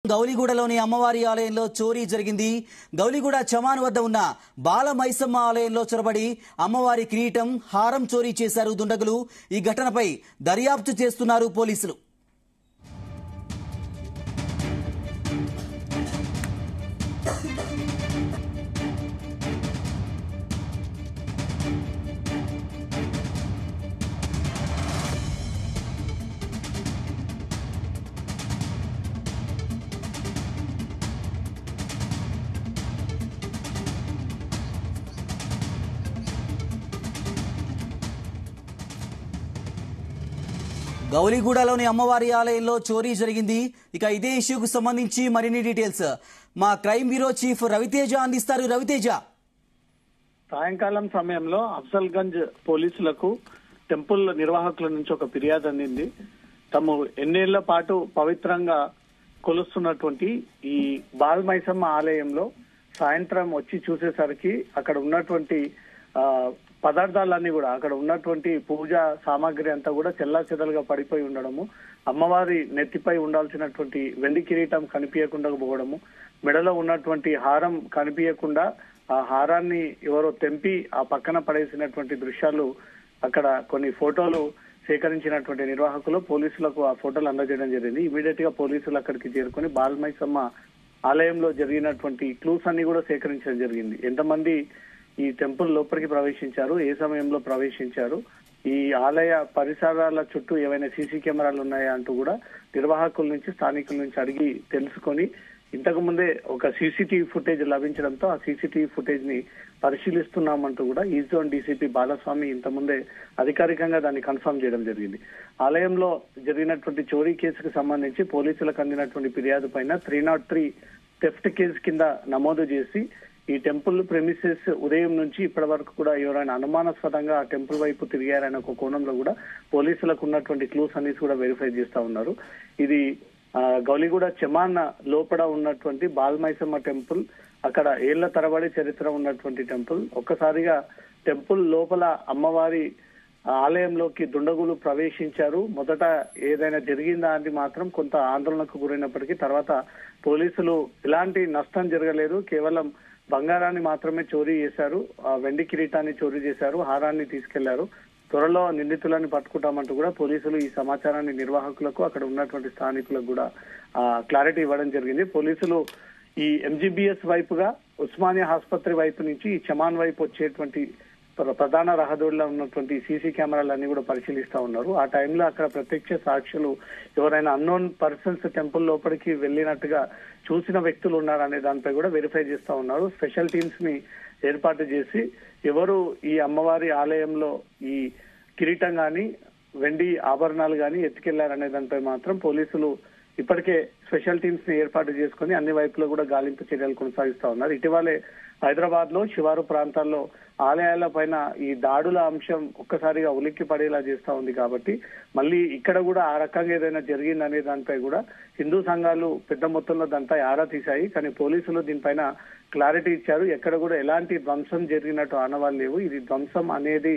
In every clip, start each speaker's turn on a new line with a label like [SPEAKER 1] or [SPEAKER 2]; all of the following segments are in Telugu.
[SPEAKER 1] గౌలిగూడలోని అమ్మవారి ఆలయంలో చోరీ జరిగింది. గౌలిగూడ చమాన్ వద్ద ఉన్న బాలమైసమ్మ ఆలయంలో చొరబడి అమ్మవారి కిరీటం, హారం చోరీ చేశారు దుండగులు. ఈ ఘటనపై దర్యాప్తు చేస్తున్నారు పోలీసులు. గౌలిగూడలోని అమ్మవారి ఆలయంలో చోరీ జరిగింది. ఇక ఇదే ఇష్యూకు సంబంధించి మరిన్ని డీటెయిల్స్ మా క్రైమ్ బ్యూరో చీఫ్ రవితేజ అందిస్తారు. రవితేజ,
[SPEAKER 2] సాయంకాలం సమయంలో అఫ్జల్గంజ్ పోలీసులకు టెంపుల్ నిర్వాహకుల నుంచి ఒక ఫిర్యాదు అందింది. తాము ఎన్నేళ్ల పాటు పవిత్రంగా కొలుస్తున్నటువంటి ఈ బాలమైసమ్మ ఆలయంలో సాయంత్రం వచ్చి చూసేసరికి అక్కడ ఉన్నటువంటి పదార్థాలన్నీ కూడా, అక్కడ ఉన్నటువంటి పూజా సామాగ్రి అంతా కూడా చెల్లాచెదలుగా పడిపోయి ఉండడము, అమ్మవారి నెత్తిపై ఉండాల్సినటువంటి వెండి కిరీటం కనిపించకుండా పోవడము, మెడలో ఉన్నటువంటి హారం కనిపించకుండా ఆ హారాన్ని ఎవరో తెంపి ఆ పక్కన పడేసినటువంటి దృశ్యాలు, అక్కడ కొన్ని ఫోటోలు సేకరించినటువంటి నిర్వాహకులు పోలీసులకు ఆ ఫోటోలు అందజేయడం జరిగింది. ఇమీడియట్ గా పోలీసులు అక్కడికి చేరుకొని బాలమైసమ్మ ఆలయంలో జరిగినటువంటి క్లూస్ అన్ని కూడా సేకరించడం జరిగింది. ఎంతమంది ఈ టెంపుల్ లోపలికి ప్రవేశించారు, ఏ సమయంలో ప్రవేశించారు, ఈ ఆలయ పరిసరాల చుట్టూ ఏవైనా సీసీ కెమెరాలు ఉన్నాయా అంటూ కూడా నిర్వాహకుల నుంచి, స్థానికుల నుంచి అడిగి తెలుసుకొని, ఇంతకు ముందే ఒక సీసీటీవీ ఫుటేజ్ లభించడంతో ఆ సీసీటీవీ ఫుటేజ్ ని పరిశీలిస్తున్నామంటూ కూడా ఈస్ట్ జోన్ డీసీపీ బాలస్వామి ఇంతకుముందే అధికారికంగా దాన్ని కన్ఫర్మ్ చేయడం జరిగింది. ఆలయంలో జరిగినటువంటి చోరీ కేసుకు సంబంధించి పోలీసులకు అందినటువంటి ఫిర్యాదు పైన 303 థెఫ్ట్ కేసు కింద నమోదు చేసి ఈ టెంపుల్ ప్రెమిసెస్ ఉదయం నుంచి ఇప్పటి వరకు కూడా ఎవరైనా అనుమానాస్పదంగా ఆ టెంపుల్ వైపు తిరిగారనే ఒక కోణంలో కూడా పోలీసులకు ఉన్నటువంటి క్లూస్ అన్ని కూడా వెరిఫై చేస్తా ఉన్నారు. ఇది గౌలిగూడ చమాన్ లోపల ఉన్నటువంటి బాలమైసమ్మ టెంపుల్. అక్కడ ఏళ్ల తరబడి చరిత్ర ఉన్నటువంటి టెంపుల్. ఒక్కసారిగా టెంపుల్ లోపల అమ్మవారి ఆలయంలోకి దుండగులు ప్రవేశించారు. మొదట ఏదైనా జరిగిందా అని మాత్రం కొంత ఆందోళనకు గురైనప్పటికీ తర్వాత పోలీసులు ఎలాంటి నష్టం జరగలేదు, కేవలం బంగారాన్ని మాత్రమే చోరీ చేశారు, వెండి కిరీటాన్ని చోరీ చేశారు, హారాన్ని తీసుకెళ్లారు. త్వరలో నిందితులను పట్టుకుంటామంటూ కూడా పోలీసులు ఈ సమాచారాన్ని నిర్వాహకులకు, అక్కడ ఉన్నటువంటి స్థానికులకు కూడా క్లారిటీ ఇవ్వడం జరిగింది. పోలీసులు ఈ ఎంజీబీఎస్ వైపుగా ఉస్మానియా ఆసుపత్రి వైపు నుంచి ఈ చమాన్ వైపు వచ్చేటువంటి ప్రధాన రహదారిలో ఉన్నటువంటి సీసీ కెమెరాలన్నీ కూడా పరిశీలిస్తా ఉన్నారు. ఆ టైంలో అక్కడ ప్రత్యక్ష సాక్షులు, ఎవరైనా అన్నోన్ పర్సన్స్ టెంపుల్ లోపలికి వెళ్ళినట్టుగా చూసిన వ్యక్తులు ఉన్నారనే దానిపై కూడా వెరిఫై చేస్తా ఉన్నారు. స్పెషల్ టీమ్స్ ని ఏర్పాటు చేసి ఎవరు ఈ అమ్మవారి ఆలయంలో ఈ కిరీటం గాని, వెండి ఆభరణాలు గాని ఎత్తుకెళ్లారనే దానిపై మాత్రం పోలీసులు ఇప్పటికే స్పెషల్ టీమ్స్ ని ఏర్పాటు చేసుకుని అన్ని వైపులో కూడా గాలింపు చర్యలు కొనసాగిస్తా ఉన్నారు. ఇటీవలే హైదరాబాద్ లో శివారు ప్రాంతాల్లో ఆలయాల పైన ఈ దాడుల అంశం ఒక్కసారిగా ఉలిక్కి పడేలా చేస్తా ఉంది. కాబట్టి మళ్ళీ ఇక్కడ కూడా ఆ రకంగా ఏదైనా జరిగిందనే దానిపై కూడా హిందూ సంఘాలు పెద్ద మొత్తంలో దానిపై ఆరా తీశాయి. కానీ పోలీసులు దీనిపైన క్లారిటీ ఇచ్చారు. ఎక్కడ కూడా ఎలాంటి ధ్వంసం జరిగినట్టు ఆనవాళ్ళు లేవు. ఇది ధ్వంసం అనేది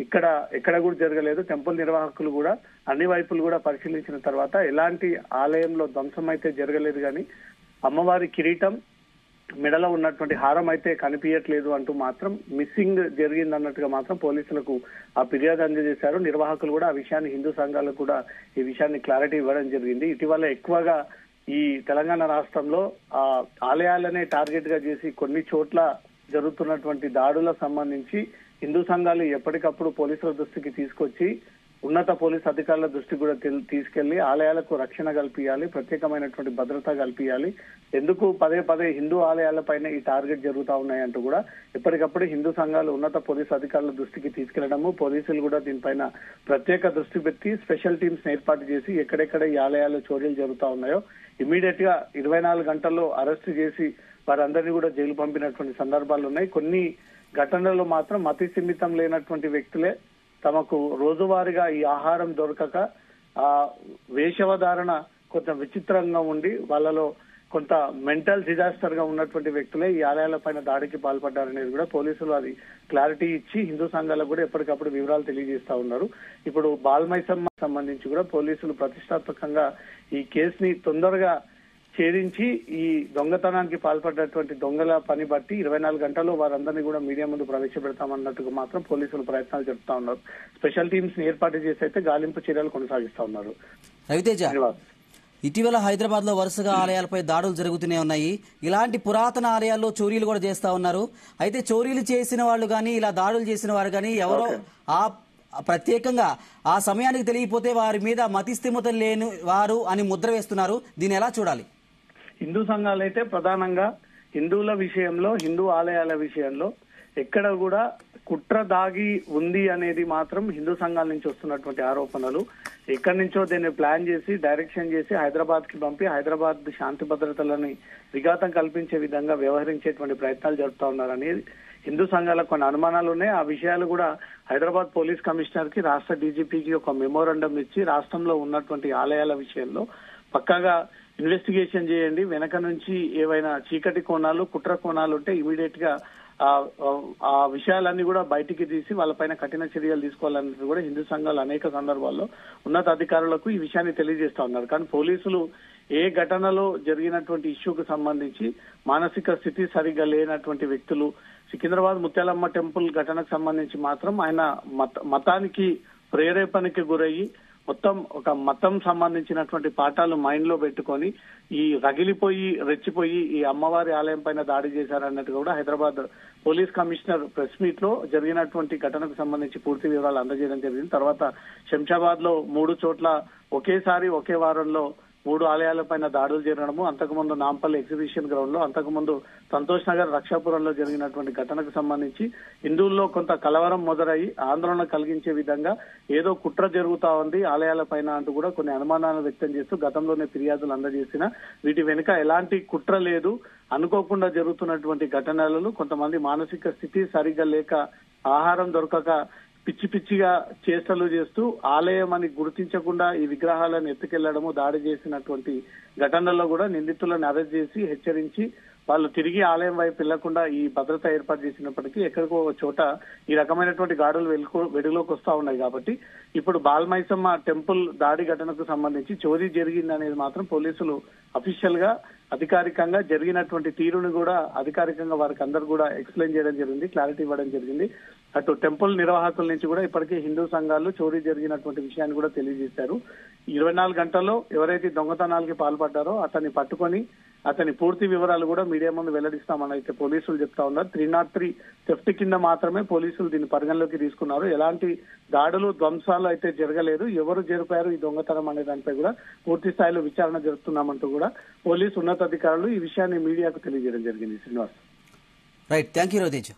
[SPEAKER 2] ఎక్కడ కూడా జరగలేదు. టెంపుల్ నిర్వాహకులు కూడా అన్ని వైపులు కూడా పరిశీలించిన తర్వాత ఎలాంటి ఆలయంలో ధ్వంసం అయితే జరగలేదు, కానీ అమ్మవారి కిరీటం, మెడలో ఉన్నటువంటి హారం అయితే కనిపించట్లేదు అంటూ మాత్రం మిస్సింగ్ జరిగిందన్నట్టుగా మాత్రం పోలీసులకు ఆ ఫిర్యాదు అందజేశారు. నిర్వాహకులు కూడా ఆ విషయాన్ని, హిందూ సంఘాలకు కూడా ఈ విషయాన్ని క్లారిటీ ఇవ్వడం జరిగింది. ఇటీవల ఎక్కువగా ఈ తెలంగాణ రాష్ట్రంలో ఆలయాలనే టార్గెట్ గా చేసి కొన్ని చోట్ల జరుగుతున్నటువంటి దాడులకు సంబంధించి హిందూ సంఘాలు ఎప్పటికప్పుడు పోలీసుల దృష్టికి తీసుకొచ్చి ఉన్నత పోలీస్ అధికారుల దృష్టికి కూడా తీసుకెళ్లి ఆలయాలకు రక్షణ కల్పించాలి, ప్రత్యేకమైనటువంటి భద్రత కల్పించాలి. ఎందుకు పదే పదే హిందూ ఆలయాలపైన ఈ టార్గెట్ జరుగుతా ఉన్నాయంటూ కూడా ఎప్పటికప్పుడు హిందూ సంఘాలు ఉన్నత పోలీస్ అధికారుల దృష్టికి తీసుకెళ్లడము, పోలీసులు కూడా దీనిపైన ప్రత్యేక దృష్టి పెట్టి స్పెషల్ టీమ్స్ ఏర్పాటు చేసి ఎక్కడెక్కడ ఈ ఆలయాల్లో చోరీలు జరుగుతా ఉన్నాయో ఇమీడియట్ గా 24 గంటల్లో అరెస్టు చేసి వారందరినీ కూడా జైలు పంపినటువంటి సందర్భాలు ఉన్నాయి. కొన్ని ఘటనల్లో మాత్రం అతి సిమితం లేనటువంటి వ్యక్తులే తమకు రోజువారీగా ఈ ఆహారం దొరకక వేషవధారణ కొంత విచిత్రంగా ఉండి వాళ్ళలో కొంత మెంటల్ డిజాస్టర్ గా ఉన్నటువంటి వ్యక్తులే ఈ ఆలయాల పైన దాడికి పాల్పడ్డారనేది కూడా పోలీసులు అది క్లారిటీ ఇచ్చి హిందూ సంఘాలకు కూడా ఎప్పటికప్పుడు వివరాలు తెలియజేస్తా ఉన్నారు. ఇప్పుడు బాలమైసమ్మ సంబంధించి కూడా పోలీసులు ప్రతిష్టాత్మకంగా ఈ కేసుని తొందరగా ఛేదించి ఈ దొంగతనానికి పాల్పడ్డటువంటి దొంగల పని బట్టి 24 గంటల్లో వారందరినీ కూడా మీడియా ముందు ప్రవేశపెడతామన్నట్టుగా మాత్రం పోలీసులు ప్రయత్నాలు జరుపుతా ఉన్నారు. స్పెషల్ టీమ్స్ ని ఏర్పాటు చేసి అయితే గాలింపు చర్యలు కొనసాగిస్తా ఉన్నారు.
[SPEAKER 1] రవితేజ, ఇటీవల హైదరాబాద్ లో వరుసగా ఆలయాలపై దాడులు జరుగుతూనే ఉన్నాయి. ఇలాంటి పురాతన ఆలయాల్లో చోరీలు కూడా చేస్తా ఉన్నారు. అయితే చోరీలు చేసిన వాళ్ళు గానీ, ఇలా దాడులు చేసిన వారు గానీ ఎవరో ప్రత్యేకంగా ఆ సమయానికి తెలియకపోతే వారి మీద మతిస్థిమితం లేని వారు అని ముద్ర వేస్తున్నారు. దీన్ని ఎలా చూడాలి?
[SPEAKER 2] హిందూ సంఘాలైతే ప్రధానంగా హిందువుల విషయంలో, హిందూ ఆలయాల విషయంలో ఎక్కడ కూడా కుట్ర దాగి ఉంది అనేది మాత్రం హిందూ సంఘాల నుంచి వస్తున్నటువంటి ఆరోపణలు. ఎక్కడి నుంచో దీన్ని ప్లాన్ చేసి డైరెక్షన్ చేసి హైదరాబాద్ కి పంపి హైదరాబాద్ శాంతి భద్రతలని విఘాతం కల్పించే విధంగా వ్యవహరించేటువంటి ప్రయత్నాలు జరుపుతా ఉన్నారని హిందూ సంఘాలకు కొన్ని అనుమానాలు ఉన్నాయి. ఆ విషయాలు కూడా హైదరాబాద్ పోలీస్ కమిషనర్ కి, రాష్ట్ర డీజీపీకి ఒక మెమోరాండం ఇచ్చి రాష్ట్రంలో ఉన్నటువంటి ఆలయాల విషయంలో పక్కాగా ఇన్వెస్టిగేషన్ చేయండి, వెనక నుంచి ఏవైనా చీకటి కోణాలు, కుట్ర కోణాలు ఉంటే ఇమీడియట్ గా ఆ విషయాలన్నీ కూడా బయటికి తీసి వాళ్ళపైన కఠిన చర్యలు తీసుకోవాలన్నది కూడా హిందూ సంఘాలు అనేక సందర్భాల్లో ఉన్నత అధికారులకు ఈ విషయాన్ని తెలియజేస్తా ఉన్నారు. కానీ పోలీసులు ఏ ఘటనలో జరిగినటువంటి ఇష్యూకు సంబంధించి మానసిక స్థితి సరిగ్గా లేనటువంటి వ్యక్తులు, సికింద్రాబాద్ ముత్యాలమ్మ టెంపుల్ ఘటనకు సంబంధించి మాత్రం ఆయన మతానికి ప్రేరేపణకి గురయ్యి మొత్తం ఒక మతం సంబంధించినటువంటి పాఠాలు మైండ్ లో పెట్టుకొని ఈ రగిలిపోయి రెచ్చిపోయి ఈ అమ్మవారి ఆలయం పైన దాడి చేశారన్నట్టు కూడా Hyderabad police commissioner press meet లో జరిగినటువంటి ఘటనకు సంబంధించి పూర్తి వివరాలు అందజేయడం జరిగింది. తర్వాత శంషాబాద్ లో 3 చోట్ల ఒకేసారి ఒకే వారంలో 3 ఆలయాలపైన దాడులు జరగడము, అంతకుముందు నాంపల్లి ఎగ్జిబిషన్ గ్రౌండ్ లో, అంతకుముందు సంతోష్ నగర్ రక్షాపురంలో జరిగినటువంటి ఘటనకు సంబంధించి హిందువుల్లో కొంత కలవరం మొదలయ్యి ఆందోళన కలిగించే విధంగా ఏదో కుట్ర జరుగుతా ఉంది ఆలయాలపైన అంటూ కూడా కొన్ని అనుమానాలు వ్యక్తం చేస్తూ గతంలోనే ఫిర్యాదులు అందజేసిన వీటి వెనుక ఎలాంటి కుట్ర లేదు, అనుకోకుండా జరుగుతున్నటువంటి ఘటనలలో కొంతమంది మానసిక స్థితి సరిగ్గా లేక, ఆహారం దొరకక పిచ్చి పిచ్చిగా చేష్టలు చేస్తూ ఆలయం అని గుర్తించకుండా ఈ విగ్రహాలను ఎత్తుకెళ్లడము, దాడి చేసినటువంటి ఘటనల్లో కూడా నిందితులను అరెస్ట్ చేసి హెచ్చరించి వాళ్ళు తిరిగి ఆలయం వైపు వెళ్లకుండా ఈ భద్రత ఏర్పాటు చేసినప్పటికీ ఎక్కడికో చోట ఈ రకమైనటువంటి గాడులు వెలుగులోకి వస్తా ఉన్నాయి. కాబట్టి ఇప్పుడు బాలమైసమ్మ టెంపుల్ దాడి ఘటనకు సంబంధించి చోరీ జరిగింది అనేది మాత్రం పోలీసులు అఫీషియల్ గా అధికారికంగా జరిగినటువంటి తీరును కూడా అధికారికంగా వారికి అందరు కూడా ఎక్స్ప్లెయిన్ చేయడం జరిగింది, క్లారిటీ ఇవ్వడం జరిగింది. అటు టెంపుల్ నిర్వాహకుల నుంచి కూడా ఇప్పటికే హిందూ సంఘాలు చోరీ జరిగినటువంటి విషయాన్ని కూడా తెలియజేశారు. 24 గంటల్లో ఎవరైతే దొంగతనాలకి పాల్పడ్డారో అతన్ని పట్టుకొని అతని పూర్తి వివరాలు కూడా మీడియా ముందు వెల్లడిస్తామని అయితే పోలీసులు చెప్తా ఉన్నారు. 303 థెఫ్ట్ కింద మాత్రమే పోలీసులు దీన్ని పరిగణలోకి తీసుకున్నారు. ఎలాంటి దాడులు, ధ్వంసాలు అయితే జరగలేదు. ఎవరు జరిపారు ఈ దొంగతనం అనే దానిపై కూడా పూర్తి స్థాయిలో విచారణ జరుపుతున్నామంటూ కూడా పోలీసు ఉన్నతాధికారులు ఈ విషయాన్ని మీడియాకు తెలియజేయడం జరిగింది. Srinivas,
[SPEAKER 1] right, thank you Raviteja.